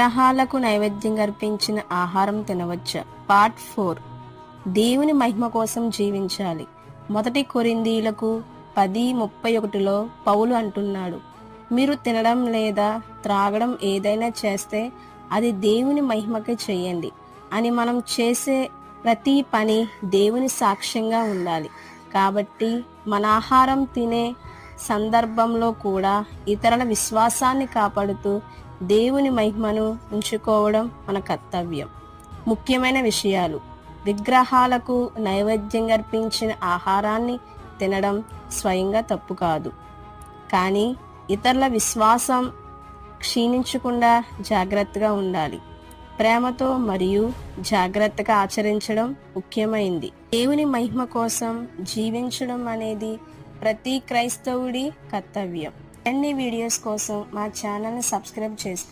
విగ్రహాలకు నైవేద్యం అర్పించిన ఆహారం తినవచ్చా? పార్ట్ 4. దేవుని మహిమ కోసం జీవించాలి. 1 కొరింథీయులకు 10:31లో పౌలు అంటున్నాడు, మీరు తినడం లేదా త్రాగడం ఏదైనా చేస్తే అది దేవుని మహిమకే చేయండి అని. మనం చేసే ప్రతి పని దేవుని సాక్ష్యంగా ఉండాలి. కాబట్టి మన ఆహారం తినే సందర్భంలో కూడా ఇతరుల విశ్వాసాన్ని కాపాడుతూ దేవుని మహిమను ఉంచుకోవడం మన కర్తవ్యం. ముఖ్యమైన విషయాలు: విగ్రహాలకు నైవేద్యం అర్పించిన ఆహారాన్ని తినడం స్వయంగా తప్పు కాదు, కానీ ఇతరుల విశ్వాసం క్షీణించకుండా జాగ్రత్తగా ఉండాలి. ప్రేమతో మరియు జాగ్రత్తగా ఆచరించడం ముఖ్యమైంది. దేవుని మహిమ కోసం జీవించడం అనేది ప్రతి క్రైస్తవుడి కర్తవ్యం. అన్ని వీడియోస్ కోసం మా ఛానల్ని సబ్స్క్రైబ్ చేసుకోండి.